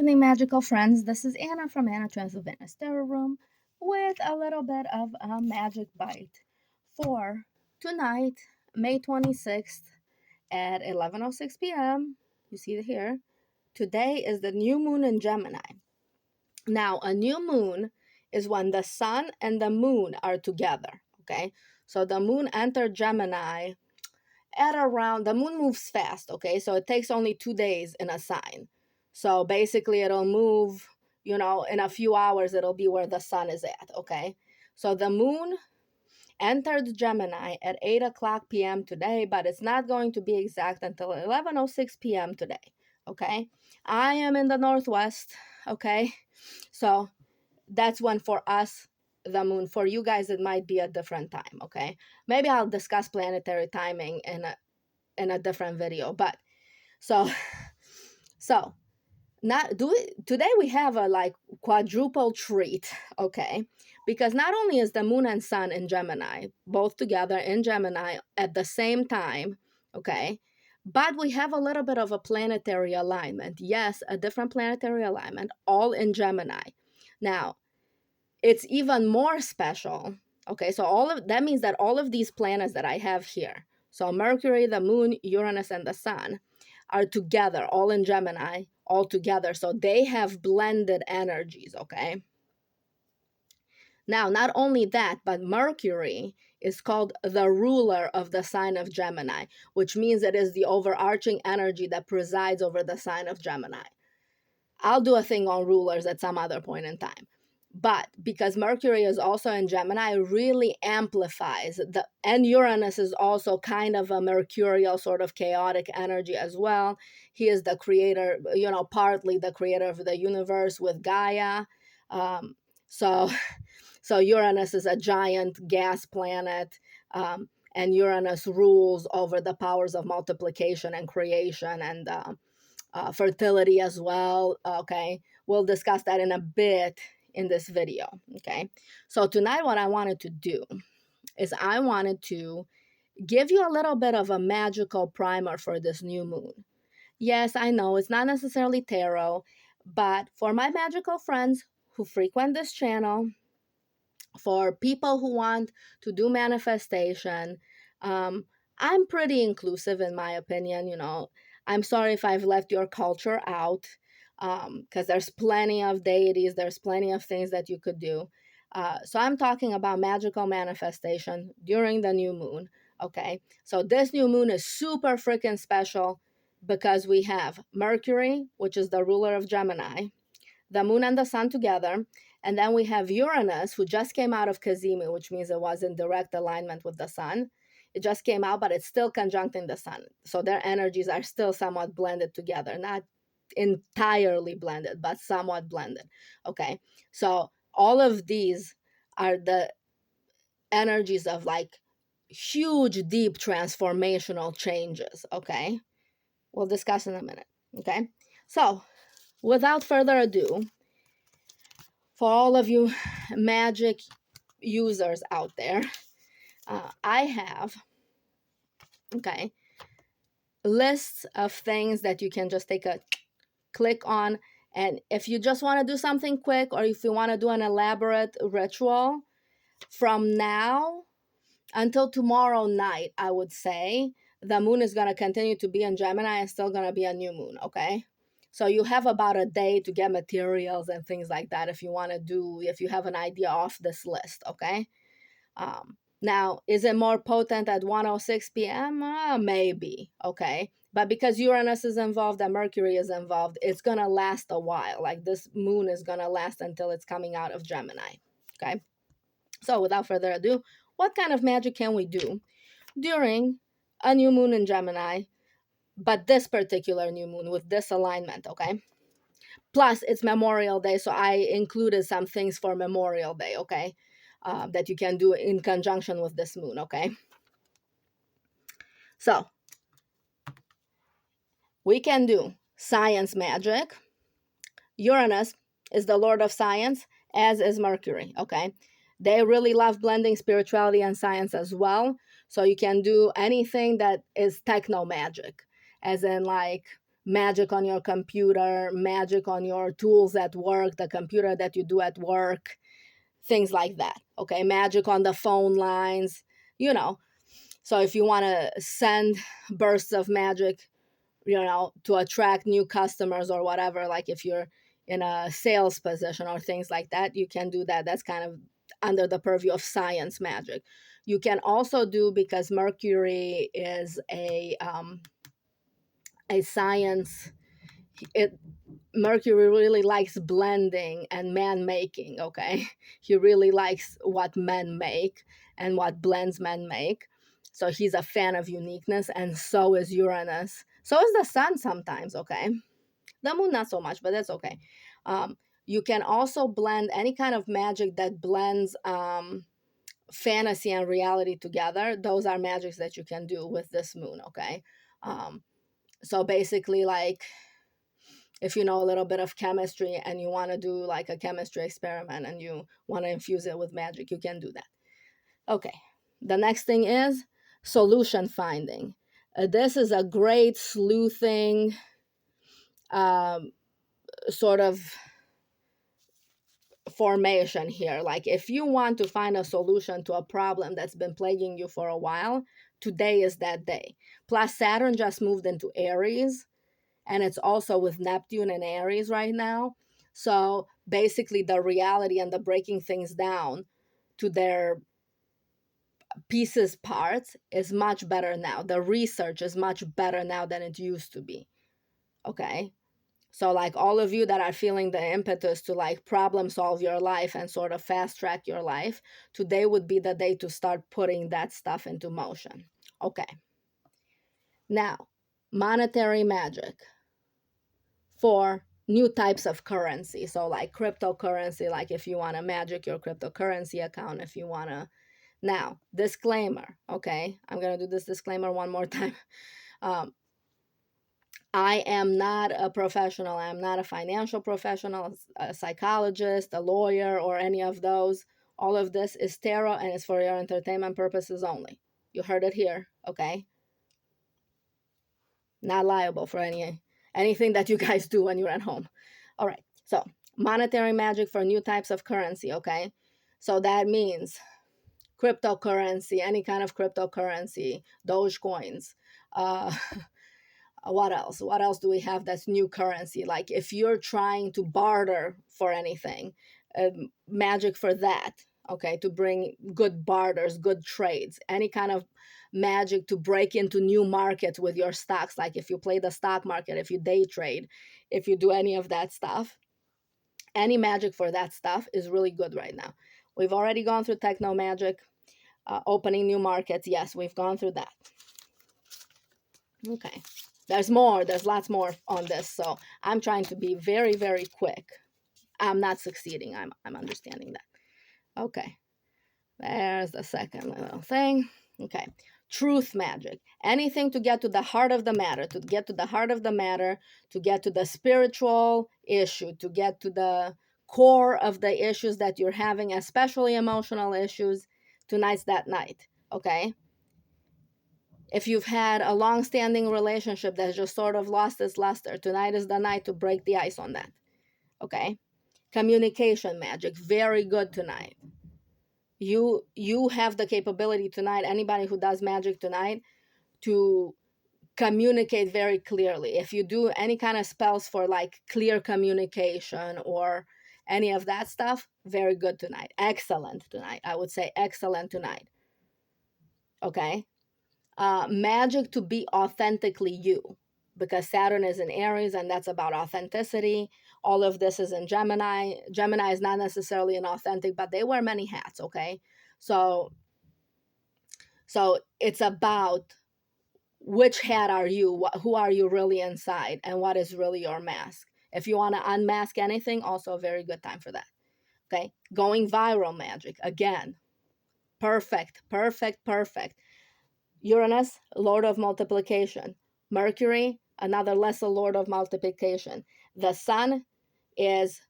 evening, magical friends. This is Anna from Anna Transylvania's Tarot Room with a little bit of a magic bite for tonight, May 26th at 11:06 p.m. You see it here. Today is the new moon in Gemini. Now, a new moon is when the sun and the moon are together, okay? So the moon entered Gemini at around, the moon moves fast, okay? So it takes only 2 days in a sign. So basically it'll move, in a few hours it'll be where the sun is at, okay? So the moon entered Gemini at 8 o'clock p.m. today, but it's not going to be exact until 11:06 p.m. today, okay? I am in the Northwest, okay? So that's when for us, the moon, for you guys, it might be a different time, okay? Maybe I'll discuss planetary timing in a different video, but so today we have a like quadruple treat, okay? Because not only is the moon and sun in Gemini both together in Gemini at the same time, okay, but we have a little bit of a planetary alignment. Yes, a different planetary alignment, all in Gemini. Now it's even more special, okay? So all of that means that all of these planets that I have here, so Mercury, the moon, Uranus, and the sun, are together, all in Gemini, all together. So they have blended energies, okay? Now, not only that, but Mercury is called the ruler of the sign of Gemini, which means it is the overarching energy that presides over the sign of Gemini. I'll do a thing on rulers at some other point in time. But because Mercury is also in Gemini, really amplifies and Uranus is also kind of a mercurial sort of chaotic energy as well. He is the creator, partly the creator of the universe with Gaia. So Uranus is a giant gas planet, and Uranus rules over the powers of multiplication and creation and fertility as well. Okay, we'll discuss that in a bit in this video. Okay, so tonight what I wanted to do is I wanted to give you a little bit of a magical primer for this new moon. Yes, I know it's not necessarily tarot, but for my magical friends who frequent this channel, for people who want to do manifestation, I'm pretty inclusive in my opinion. I'm sorry if I've left your culture out, because there's plenty of deities, there's plenty of things that you could do. So I'm talking about magical manifestation during the new moon, okay? So this new moon is super freaking special because we have Mercury, which is the ruler of Gemini, the moon and the sun together, and then we have Uranus, who just came out of Cazimi, which means it was in direct alignment with the sun. It just came out, but it's still conjuncting the sun. So their energies are still somewhat blended together, not entirely blended, but somewhat blended. Okay, so all of these are the energies of like huge, deep transformational changes. Okay, we'll discuss in a minute. Okay, so without further ado, for all of you magic users out there, I have, okay, lists of things that you can just take a click on. And if you just want to do something quick, or if you want to do an elaborate ritual, from now until tomorrow night, I would say, the moon is going to continue to be in Gemini and still going to be a new moon, okay? So you have about a day to get materials and things like that if you have an idea off this list, okay? Now, is it more potent at 1:06 p.m.? Maybe, okay? But because Uranus is involved and Mercury is involved, it's going to last a while. Like this moon is going to last until it's coming out of Gemini, okay? So without further ado, what kind of magic can we do during a new moon in Gemini, but this particular new moon with this alignment, okay? Plus, it's Memorial Day, so I included some things for Memorial Day, okay? That you can do in conjunction with this moon, okay? So, we can do science magic. Uranus is the lord of science, as is Mercury, okay? They really love blending spirituality and science as well. So you can do anything that is techno magic, as in like magic on your computer, magic on your tools at work, the computer that you do at work, things like that. Okay, magic on the phone lines, you know. So if you want to send bursts of magic, to attract new customers or whatever, like if you're in a sales position or things like that, you can do that. That's kind of under the purview of science magic. You can also do, because Mercury is a science, it Mercury really likes blending and man making, okay? He really likes what men make and what blends men make. So he's a fan of uniqueness, and so is Uranus. So is the sun sometimes, okay? The moon, not so much, but that's okay. You can also blend any kind of magic that blends fantasy and reality together. Those are magics that you can do with this moon, okay? So basically, like, if you know a little bit of chemistry and you want to do like a chemistry experiment and you want to infuse it with magic, you can do that. Okay, the next thing is solution finding. This is a great sleuthing sort of formation here. Like if you want to find a solution to a problem that's been plaguing you for a while, today is that day. Plus, Saturn just moved into Aries, and it's also with Neptune in Aries right now. So basically, the reality and the breaking things down to their pieces, parts, is much better now. The research is much better now than it used to be. Okay. So, like, all of you that are feeling the impetus to like problem solve your life and sort of fast track your life, today would be the day to start putting that stuff into motion. Okay. Now, monetary magic for new types of currency. So like cryptocurrency, like if you want to magic your cryptocurrency account, if you want to. Now, disclaimer, okay? I'm going to do this disclaimer one more time. I am not a professional. I'm not a financial professional, a psychologist, a lawyer, or any of those. All of this is tarot and it's for your entertainment purposes only. You heard it here, okay? Not liable for anything that you guys do when you're at home. All right. So, monetary magic for new types of currency, okay? So that means cryptocurrency, any kind of cryptocurrency, Dogecoins. Uh, what else? What else do we have that's new currency? Like if you're trying to barter for anything, magic for that, okay, to bring good barters, good trades, any kind of magic to break into new markets with your stocks. Like if you play the stock market, if you day trade, if you do any of that stuff, any magic for that stuff is really good right now. We've already gone through techno magic, opening new markets. Yes, we've gone through that. Okay. There's more. There's lots more on this. So I'm trying to be very, very quick. I'm not succeeding. I'm understanding that. Okay. There's the second little thing. Okay. Truth magic. Anything to get to the heart of the matter, to get to the heart of the matter, to get to the spiritual issue, to get to the core of the issues that you're having, especially emotional issues. Tonight's that night. Okay. If you've had a long-standing relationship that's just sort of lost its luster, tonight is the night to break the ice on that. Okay? Communication magic, very good tonight. You have the capability tonight, anybody who does magic tonight, to communicate very clearly. If you do any kind of spells for like clear communication or any of that stuff, very good tonight. Excellent tonight. I would say excellent tonight. Okay? Magic to be authentically you, because Saturn is in Aries and that's about authenticity. All of this is in Gemini. Gemini is not necessarily an authentic, but they wear many hats, okay? So it's about which hat are you, who are you really inside, and what is really your mask. If you want to unmask anything, also a very good time for that. Okay? Going viral magic, again, perfect, perfect, perfect. Uranus, Lord of multiplication. Mercury, another lesser Lord of multiplication. The sun is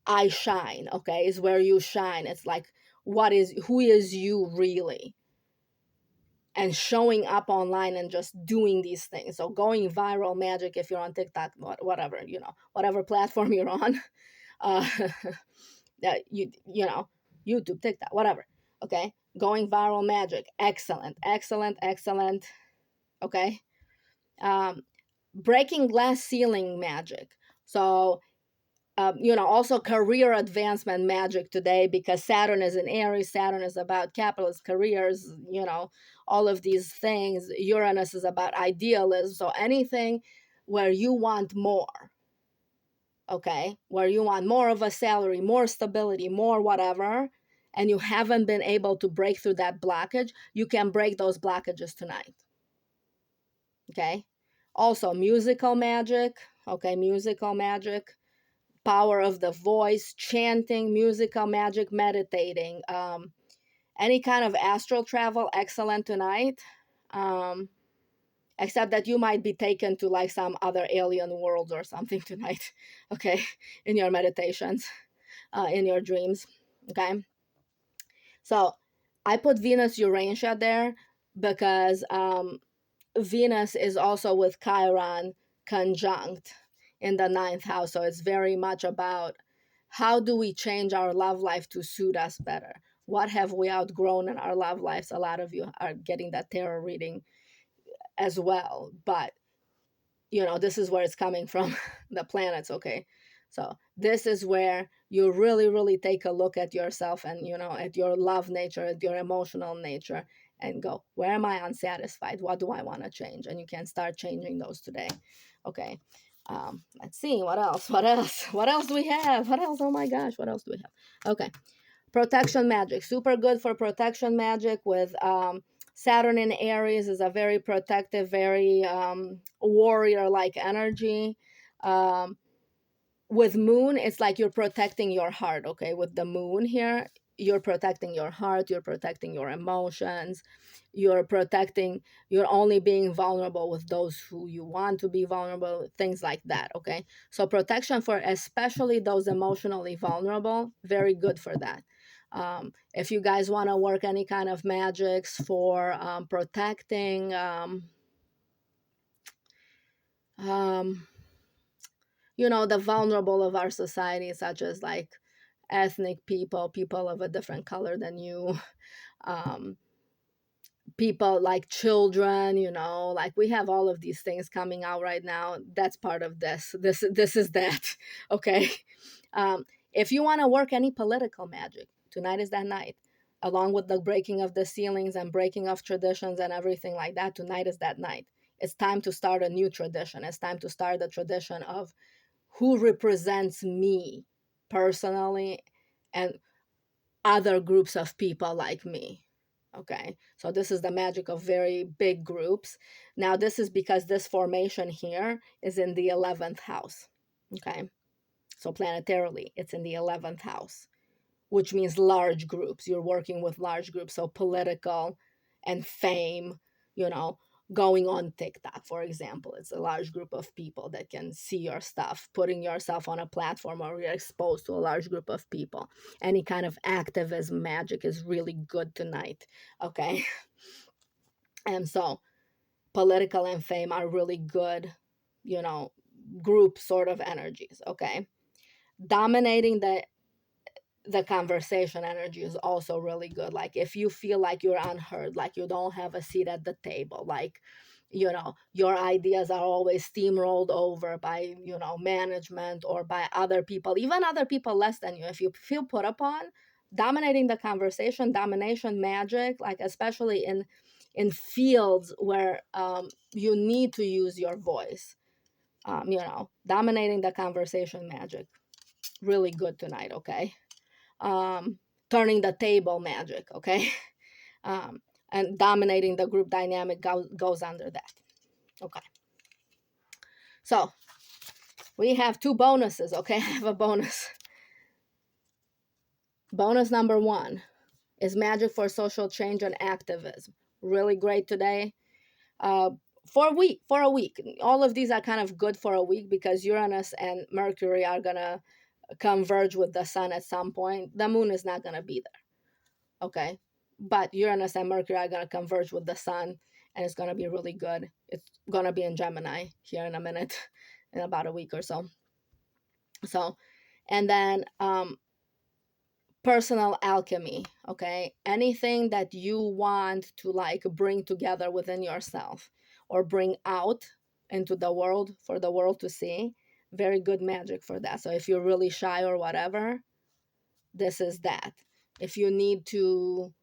I shine, okay, is where you shine. It's like who is you really? and showing up online and just doing these things. So going viral magic, if you're on TikTok, whatever, whatever platform you're on, uh, that you know, YouTube, TikTok, whatever. Okay, going viral magic, excellent, excellent, excellent. Okay, um, breaking glass ceiling magic. So also career advancement magic today, because Saturn is in Aries. Saturn is about capitalist careers, all of these things. Uranus is about idealism. So anything where you want more, okay, where you want more of a salary, more stability, more whatever, and you haven't been able to break through that blockage, you can break those blockages tonight. Okay. Also, musical magic. Okay, musical magic, power of the voice, chanting, musical magic, meditating, any kind of astral travel, excellent tonight. Um, except that you might be taken to like some other alien world or something tonight, okay, in your meditations, in your dreams, okay. So I put Venus Urantia there because Venus is also with Chiron conjunct in the ninth house. So it's very much about how do we change our love life to suit us better? What have we outgrown in our love lives? A lot of you are getting that tarot reading as well. But, this is where it's coming from, the planets, okay? So this is where you really, really take a look at yourself and, at your love nature, at your emotional nature, and go, where am I unsatisfied? What do I want to change? And you can start changing those today. Okay. Let's see. What else? What else? What else do we have? What else? Oh my gosh. What else do we have? Okay. Protection magic. Super good for protection magic with Saturn in Aries is a very protective, very warrior-like energy. With Moon, it's like you're protecting your heart, okay? With the Moon here, you're protecting your heart, you're protecting your emotions, you're only being vulnerable with those who you want to be vulnerable, things like that, okay? So protection for especially those emotionally vulnerable, very good for that. If you guys want to work any kind of magics for protecting the vulnerable of our society, such as like ethnic people of a different color than you, um, people like children, like we have all of these things coming out right now. That's part of this is that. Okay. If you want to work any political magic, tonight is that night. Along with the breaking of the ceilings and breaking of traditions and everything like that, tonight is that night. It's time to start a new tradition. It's time to start the tradition of who represents me personally and other groups of people like me. Okay, so this is the magic of very big groups. Now, this is because this formation here is in the 11th house. Okay, so planetarily, it's in the 11th house, which means large groups. You're working with large groups, so political and fame, going on TikTok, for example. It's a large group of people that can see your stuff, putting yourself on a platform where you're exposed to a large group of people. Any kind of activism magic is really good tonight, okay? And so political and fame are really good, group sort of energies, okay? Dominating the conversation energy is also really good. Like if you feel like you're unheard, like you don't have a seat at the table, like your ideas are always steamrolled over by management or by other people, even other people less than you. If you feel put upon, dominating the conversation, domination magic, like especially in fields where you need to use your voice, dominating the conversation magic, really good tonight, okay? Turning the table magic, okay? And dominating the group dynamic goes under that. Okay. So we have two bonuses, okay? I have a bonus. Bonus number 1 is magic for social change and activism. Really great today. For a week. All of these are kind of good for a week because Uranus and Mercury are gonna converge with the sun at some point. The moon is not gonna be there. Okay. but Uranus and Mercury are going to converge with the sun, and it's going to be really good. It's going to be in Gemini here in a minute, in about a week or so. So, and then personal alchemy, okay? Anything that you want to like bring together within yourself or bring out into the world for the world to see, very good magic for that. So if you're really shy or whatever, this is that. If you need to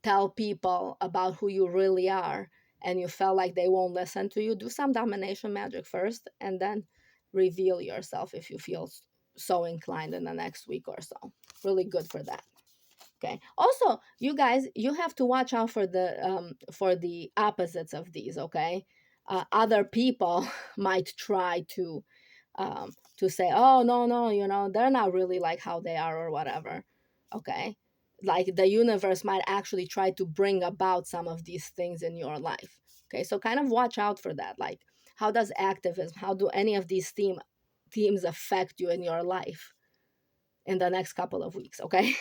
tell people about who you really are and you felt like they won't listen to you, do some domination magic first and then reveal yourself if you feel so inclined in the next week or so. Really good for that. Okay. Also, you guys, you have to watch out for the opposites of these. Okay. Other people might try to say, oh no no, they're not really like how they are or whatever. Okay. Like the universe might actually try to bring about some of these things in your life. Okay. So kind of watch out for that. Like, how does activism, how do any of these themes affect you in your life in the next couple of weeks? Okay.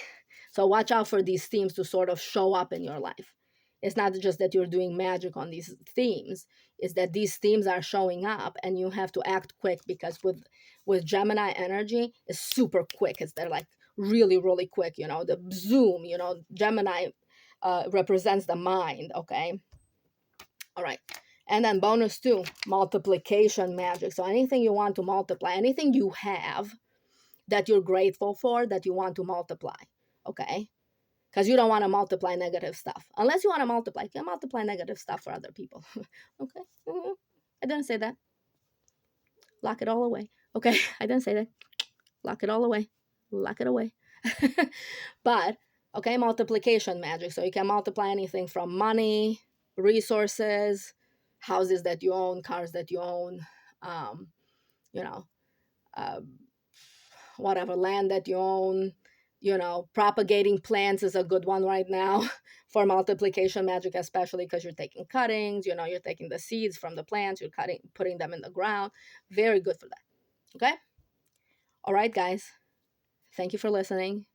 So watch out for these themes to sort of show up in your life. It's not just that you're doing magic on these themes, it's that these themes are showing up and you have to act quick, because with Gemini energy, it's super quick. They're like really, really quick, the zoom, Gemini represents the mind, okay? All right. And then bonus two, multiplication magic. So anything you want to multiply, anything you have that you're grateful for, that you want to multiply, okay? Because you don't want to multiply negative stuff. Unless you want to multiply, you can multiply negative stuff for other people. Okay? I didn't say that. Lock it all away. Okay? I didn't say that. Lock it all away. Lock it away. But, okay, multiplication magic. So you can multiply anything from money, resources, houses that you own, cars that you own, um, you know, uh, whatever, land that you own, propagating plants is a good one right now for multiplication magic, especially because you're taking cuttings, you're taking the seeds from the plants, you're putting them in the ground. Very good for that. Okay. All right, guys, thank you for listening.